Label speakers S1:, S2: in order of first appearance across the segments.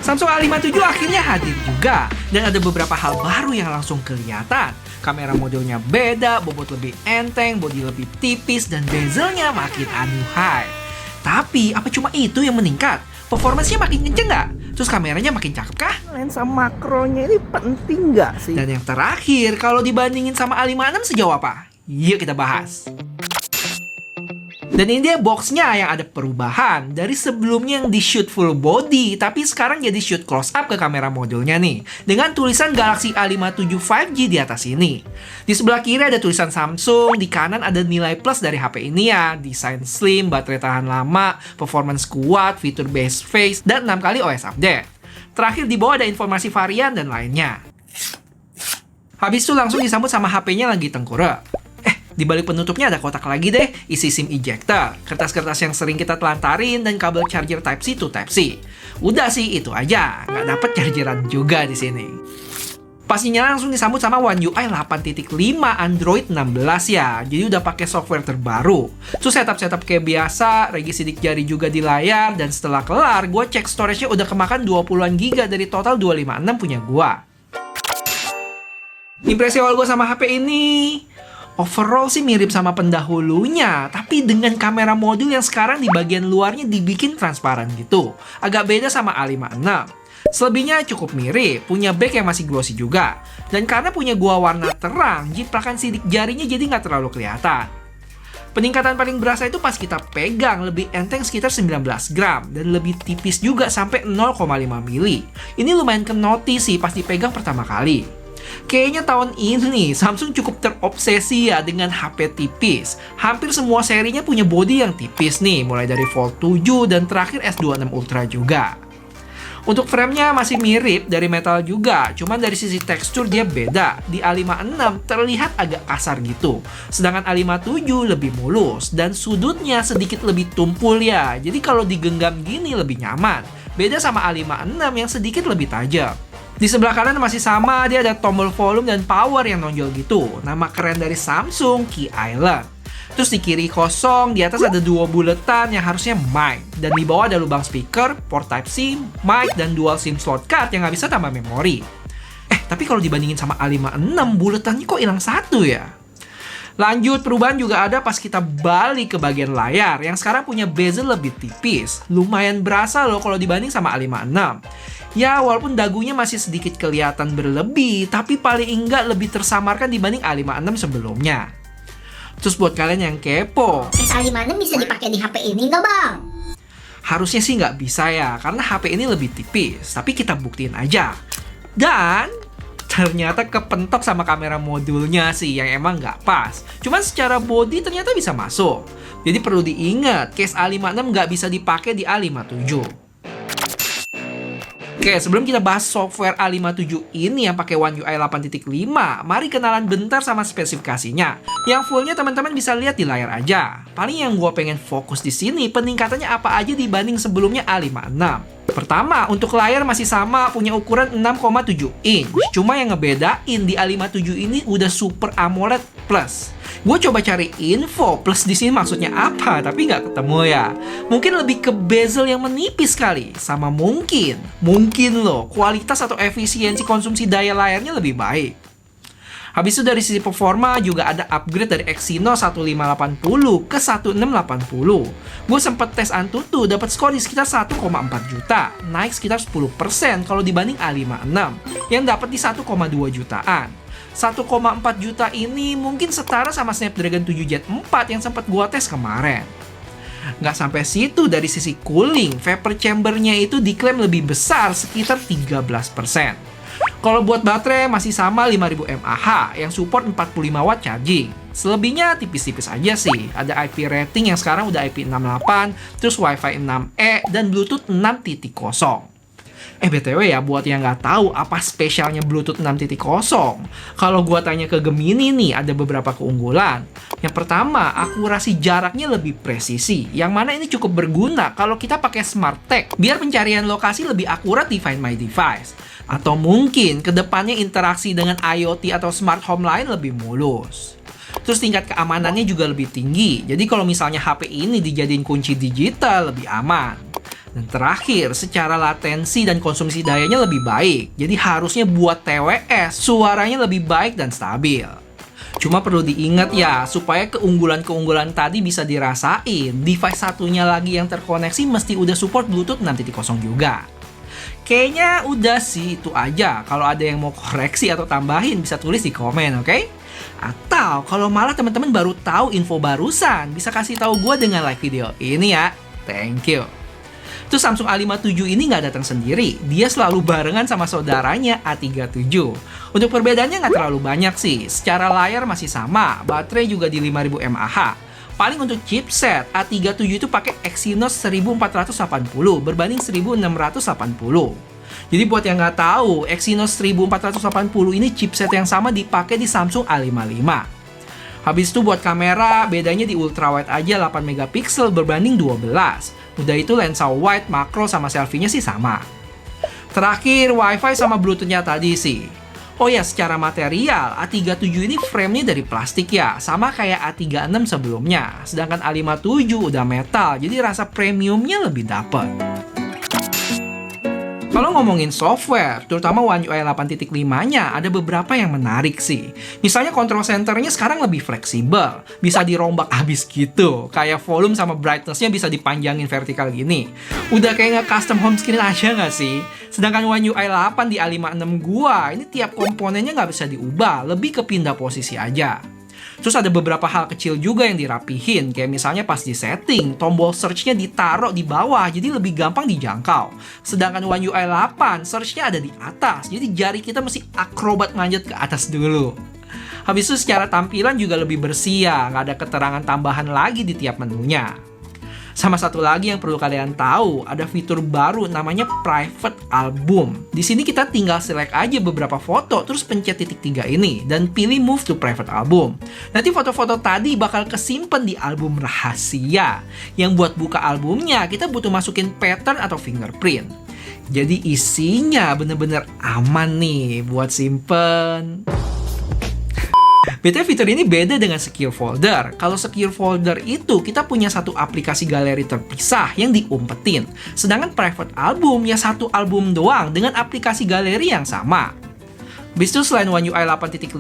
S1: Samsung A57 akhirnya hadir juga, dan ada beberapa hal baru yang langsung kelihatan. Kamera modelnya beda, bobot lebih enteng, bodi lebih tipis, dan bezelnya makin anuhai. Tapi, apa cuma itu yang meningkat? Performance-nya makin kenceng nggak? Terus kameranya makin cakep kah?
S2: Lensa makronya ini penting nggak sih?
S1: Dan yang terakhir, kalau dibandingin sama A56 sejauh apa? Yuk kita bahas. Dan ini dia boxnya yang ada perubahan. Dari sebelumnya yang di shoot full body, tapi sekarang jadi shoot close up ke kamera modulnya nih, dengan tulisan Galaxy A57 5G di atas ini. Di sebelah kiri ada tulisan Samsung, di kanan ada nilai plus dari HP ini ya. Desain slim, baterai tahan lama, performance kuat, fitur base face, dan 6 kali OS update. Terakhir di bawah ada informasi varian dan lainnya. Habis itu langsung disambut sama HP-nya lagi tengkurap. Di balik penutupnya ada kotak lagi deh, isi SIM ejector, kertas-kertas yang sering kita telantarin, dan kabel charger Type-C to Type-C. Udah sih, itu aja. Nggak dapet chargeran juga di sini. Pastinya langsung disambut sama One UI 8.5 Android 16 ya. Jadi udah pakai software terbaru. Terus setup kayak biasa, regi sidik jari juga di layar, dan setelah kelar, gue cek storage-nya udah kemakan 20-an giga dari total 256 punya gue. Impresi awal gue sama HP ini, overall sih mirip sama pendahulunya, tapi dengan kamera modul yang sekarang di bagian luarnya dibikin transparan gitu. Agak beda sama A56. Selebihnya cukup mirip, punya back yang masih glossy juga. Dan karena punya gua warna terang, jiplakan sidik jarinya jadi nggak terlalu kelihatan. Peningkatan paling berasa itu pas kita pegang, lebih enteng sekitar 19 gram, dan lebih tipis juga sampai 0,5 mili. Ini lumayan kenoti sih pas dipegang pertama kali. Kayaknya tahun ini Samsung cukup terobsesi ya dengan HP tipis. Hampir semua serinya punya bodi yang tipis nih, mulai dari Fold 7 dan terakhir S26 Ultra juga. Untuk framenya masih mirip dari metal juga, cuman dari sisi tekstur dia beda. Di A56 terlihat agak kasar gitu, sedangkan A57 lebih mulus dan sudutnya sedikit lebih tumpul ya. Jadi kalau digenggam gini lebih nyaman. Beda sama A56 yang sedikit lebih tajam. Di sebelah kanan masih sama, dia ada tombol volume dan power yang nonjol gitu. Nama keren dari Samsung, Key Island. Terus di kiri kosong, di atas ada dua buletan yang harusnya mic. Dan di bawah ada lubang speaker, port Type-C, mic, dan dual SIM slot card yang nggak bisa tambah memori. Tapi kalau dibandingin sama A56, buletannya kok hilang satu ya? Lanjut, perubahan juga ada pas kita balik ke bagian layar, yang sekarang punya bezel lebih tipis. Lumayan berasa loh kalau dibanding sama A56. Ya, walaupun dagunya masih sedikit kelihatan berlebih, tapi paling enggak lebih tersamarkan dibanding A56 sebelumnya. Terus buat kalian yang kepo,
S3: A56 bisa dipakai di HP ini nggak bang?
S1: harusnya sih nggak bisa ya, karena HP ini lebih tipis. Tapi kita buktiin aja. Dan ternyata kepentok sama kamera modulnya sih yang emang nggak pas. Cuman secara body ternyata bisa masuk. Jadi perlu diingat, case A56 nggak bisa dipakai di A57. Oke, sebelum kita bahas software A57 ini yang pakai One UI 8.5, mari kenalan bentar sama spesifikasinya. Yang fullnya teman-teman bisa lihat di layar aja. Paling yang gue pengen fokus di sini, peningkatannya apa aja dibanding sebelumnya A56. Pertama, untuk layar masih sama, punya ukuran 6,7 inch. Cuma yang ngebedain di A57 ini udah Super AMOLED Plus. Gue coba cari info plus di sini maksudnya apa, tapi nggak ketemu ya. Mungkin lebih ke bezel yang menipis kali. Sama mungkin loh, kualitas atau efisiensi konsumsi daya layarnya lebih baik. Habis itu dari sisi performa juga ada upgrade dari Exynos 1580 ke 1680. Gue sempet tes Antutu, dapat skor di sekitar 1,4 juta, naik sekitar 10% kalau dibanding A56 yang dapat di 1,2 jutaan. 1,4 juta ini mungkin setara sama Snapdragon 7 Gen 4 yang sempat gue tes kemarin. Nggak sampai situ, dari sisi cooling, vapor chambernya itu diklaim lebih besar sekitar 13%. Kalau buat baterai masih sama 5000 mAh yang support 45 watt charging. Selebihnya tipis-tipis aja sih. Ada IP rating yang sekarang udah IP68, terus Wi-Fi 6E, dan Bluetooth 6.0. BTW ya, buat yang nggak tahu apa spesialnya Bluetooth 6.0, kalau gua tanya ke Gemini nih, ada beberapa keunggulan. Yang pertama, akurasi jaraknya lebih presisi, yang mana ini cukup berguna kalau kita pakai Smart Tag, biar pencarian lokasi lebih akurat di Find My Device. Atau mungkin kedepannya interaksi dengan IoT atau smart home lain lebih mulus. Terus tingkat keamanannya juga lebih tinggi, jadi kalau misalnya HP ini dijadiin kunci digital lebih aman. Dan terakhir, secara latensi dan konsumsi dayanya lebih baik. Jadi harusnya buat TWS, suaranya lebih baik dan stabil. Cuma perlu diingat ya, supaya keunggulan-keunggulan tadi bisa dirasain, device satunya lagi yang terkoneksi mesti udah support Bluetooth 6.0 juga. Kayaknya udah sih itu aja. Kalau ada yang mau koreksi atau tambahin bisa tulis di komen, oke? Atau kalau malah teman-teman baru tahu info barusan, bisa kasih tahu gue dengan like video ini ya. Thank you. Terus Samsung A57 ini nggak datang sendiri, dia selalu barengan sama saudaranya A37. Untuk perbedaannya nggak terlalu banyak sih, secara layar masih sama, baterai juga di 5000 mAh. Paling untuk chipset, A37 itu pakai Exynos 1480 berbanding 1680. Jadi buat yang nggak tahu, Exynos 1480 ini chipset yang sama dipakai di Samsung A55. Habis itu buat kamera, bedanya di ultrawide aja 8 megapiksel berbanding 12. Udah itu lensa wide, makro, sama selfie-nya sih sama. Terakhir, Wi-Fi sama Bluetooth-nya tadi sih. Oh ya, secara material, A37 ini frame-nya dari plastik ya, sama kayak A36 sebelumnya. Sedangkan A57 udah metal, jadi rasa premiumnya lebih dapet. Kalau ngomongin software, terutama One UI 8.5-nya, ada beberapa yang menarik sih. Misalnya control center-nya sekarang lebih fleksibel, bisa dirombak habis gitu. Kayak volume sama brightness-nya bisa dipanjangin vertikal gini. Udah kayak nge-custom home screen aja nggak sih? Sedangkan One UI 8 di A56 gua, ini tiap komponennya nggak bisa diubah, lebih ke pindah posisi aja. Terus ada beberapa hal kecil juga yang dirapihin, kayak misalnya pas di setting, tombol search-nya ditaruh di bawah, jadi lebih gampang dijangkau. Sedangkan One UI 8, search-nya ada di atas, jadi jari kita mesti akrobat manjat ke atas dulu. Habis itu secara tampilan juga lebih bersih ya, nggak ada keterangan tambahan lagi di tiap menunya. Sama satu lagi yang perlu kalian tahu, ada fitur baru namanya Private Album. Di sini kita tinggal select aja beberapa foto, terus pencet titik 3 ini, dan pilih Move to Private Album. Nanti foto-foto tadi bakal kesimpan di album rahasia. Yang buat buka albumnya, kita butuh masukin pattern atau fingerprint. Jadi isinya bener-bener aman nih buat simpen. BTW fitur ini beda dengan Secure Folder. Kalau Secure Folder itu kita punya satu aplikasi galeri terpisah yang diumpetin. Sedangkan Private Album ya satu album doang dengan aplikasi galeri yang sama. Bis itu selain One UI 8.5,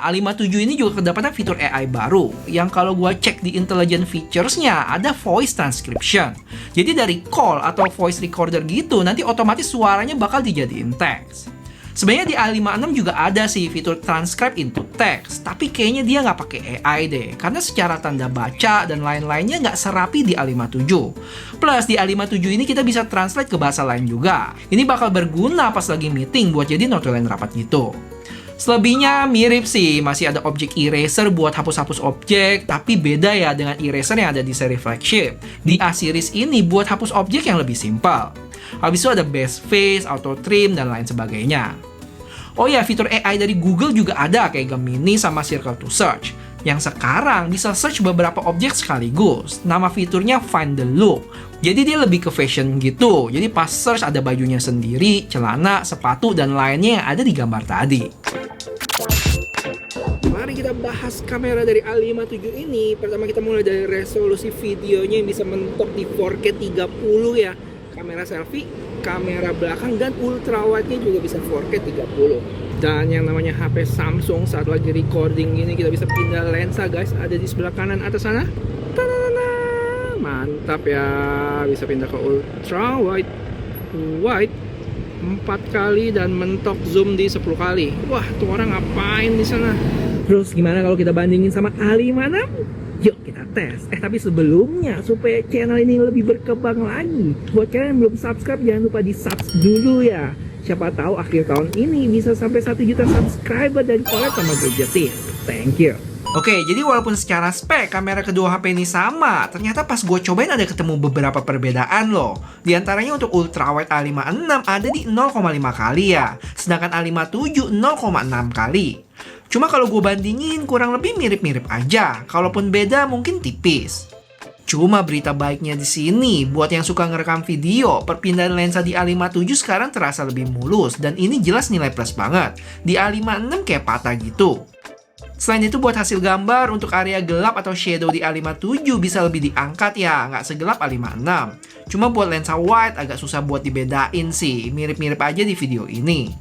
S1: A57 ini juga kedapatan fitur AI baru. Yang kalau gua cek di intelligent features-nya ada voice transcription. Jadi dari call atau voice recorder gitu nanti otomatis suaranya bakal dijadiin teks. Sebenarnya di A56 juga ada sih fitur transcribe into text, tapi kayaknya dia nggak pakai AI deh, karena secara tanda baca dan lain-lainnya nggak serapi di A57. Plus di A57 ini kita bisa translate ke bahasa lain juga. Ini bakal berguna pas lagi meeting buat jadi notulen rapat gitu. Selebihnya mirip sih, masih ada objek eraser buat hapus-hapus objek, tapi beda ya dengan eraser yang ada di seri flagship. Di A series ini buat hapus objek yang lebih simpel. Habis itu ada best face, auto trim, dan lain sebagainya. Oh ya, fitur AI dari Google juga ada kayak Gemini sama Circle to Search. Yang sekarang bisa search beberapa objek sekaligus. Nama fiturnya Find the Look. Jadi dia lebih ke fashion gitu. Jadi pas search ada bajunya sendiri, celana, sepatu, dan lainnya yang ada di gambar tadi.
S2: Mari kita bahas kamera dari A57 ini. Pertama kita mulai dari resolusi videonya yang bisa mentok di 4K 30 ya. Kamera selfie, kamera belakang, dan ultrawide-nya juga bisa 4K 30. Dan yang namanya HP Samsung saat lagi recording gini kita bisa pindah lensa guys, ada di sebelah kanan atas sana. Tadadada! Mantap ya, bisa pindah ke ultrawide, wide 4 kali dan mentok zoom di 10 kali. Wah, tuh orang ngapain di sana? Terus gimana kalau kita bandingin sama A56? Yuk kita tes. Tapi sebelumnya supaya channel ini lebih berkembang lagi, buat kalian yang belum subscribe jangan lupa di subscribe dulu ya. Siapa tahu akhir tahun ini bisa sampai 1 juta subscriber dan collab sama Gadgetin. Thank you.
S1: Oke, jadi walaupun secara spek kamera kedua HP ini sama, ternyata pas gue cobain ada ketemu beberapa perbedaan loh. Di antaranya untuk ultrawide A56 ada di 0,5 kali ya, sedangkan A57 0,6 kali. Cuma kalau gue bandingin kurang lebih mirip-mirip aja, kalaupun beda mungkin tipis. Cuma berita baiknya di sini, buat yang suka ngerekam video, perpindahan lensa di A57 sekarang terasa lebih mulus dan ini jelas nilai plus banget. Di A56 kayak patah gitu. Selain itu buat hasil gambar untuk area gelap atau shadow di A57 bisa lebih diangkat ya, nggak segelap A56. Cuma buat lensa wide agak susah buat dibedain sih, mirip-mirip aja di video ini.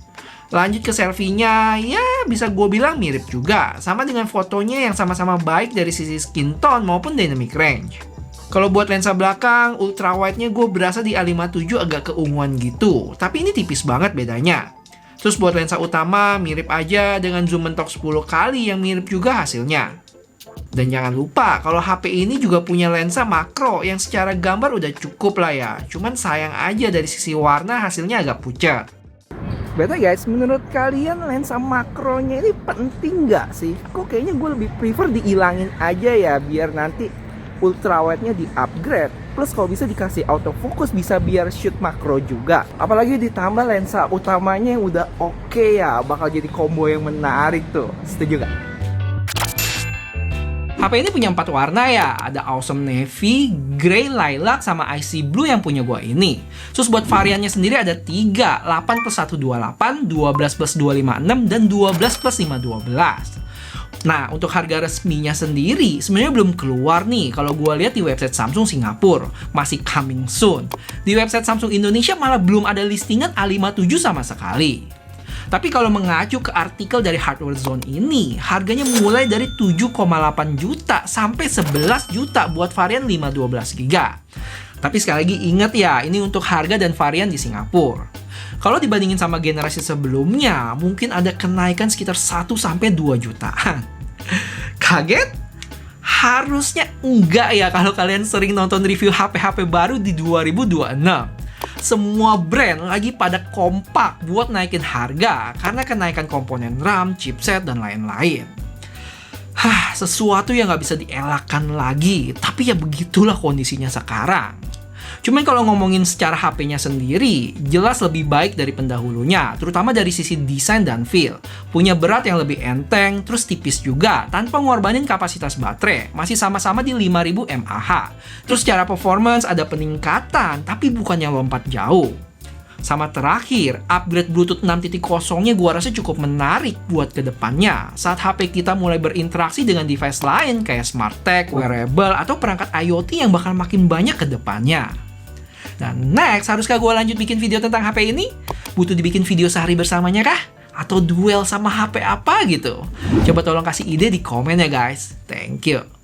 S1: Lanjut ke selfie-nya, ya bisa gue bilang mirip juga, sama dengan fotonya yang sama-sama baik dari sisi skin tone maupun dynamic range. Kalau buat lensa belakang, ultra wide-nya gue berasa di A57 agak keunguan gitu, tapi ini tipis banget bedanya. Terus buat lensa utama mirip aja dengan zoom mentok 10 kali yang mirip juga hasilnya. Dan jangan lupa kalau HP ini juga punya lensa makro yang secara gambar udah cukup lah ya. Cuman sayang aja dari sisi warna hasilnya agak pucat.
S2: Beta guys, menurut kalian lensa makronya ini penting nggak sih? Kok kayaknya gue lebih prefer dihilangin aja ya, biar nanti ultra wide-nya di-upgrade. Plus kalau bisa dikasih autofocus bisa biar shoot makro juga. Apalagi ditambah lensa utamanya yang udah oke ya, bakal jadi combo yang menarik tuh. Setuju gak?
S1: HP ini punya 4 warna ya, ada Awesome Navy, Grey, Lilac, sama Icy Blue yang punya gua ini. Terus buat variannya sendiri ada 3, 8+128, 12+256, dan 12+512. Nah, untuk harga resminya sendiri sebenarnya belum keluar nih. Kalau gue lihat di website Samsung Singapura, masih coming soon. Di website Samsung Indonesia malah belum ada listingan A57 sama sekali. Tapi kalau mengacu ke artikel dari Hardware Zone ini, harganya mulai dari 7,8 juta sampai 11 juta buat varian 512GB. Tapi sekali lagi ingat ya, ini untuk harga dan varian di Singapura. Kalau dibandingin sama generasi sebelumnya, mungkin ada kenaikan sekitar 1-2 jutaan. Kaget? Harusnya enggak ya kalau kalian sering nonton review HP-HP baru di 2026. Semua brand lagi pada kompak buat naikin harga karena kenaikan komponen RAM, chipset, dan lain-lain. Sesuatu yang nggak bisa dielakkan lagi, tapi ya begitulah kondisinya sekarang. Cuman kalau ngomongin secara HP-nya sendiri, jelas lebih baik dari pendahulunya, terutama dari sisi desain dan feel. Punya berat yang lebih enteng, terus tipis juga, tanpa ngorbanin kapasitas baterai, masih sama-sama di 5000 mAh. Terus secara performance ada peningkatan, tapi bukannya lompat jauh. Sama terakhir, upgrade Bluetooth 6.0-nya gua rasa cukup menarik buat kedepannya saat HP kita mulai berinteraksi dengan device lain kayak smart tag, wearable, atau perangkat IoT yang bakal makin banyak kedepannya. Dan next, haruskah gue lanjut bikin video tentang HP ini? Butuh dibikin video sehari bersamanya kah? Atau duel sama HP apa gitu? Coba tolong kasih ide di komen ya guys. Thank you.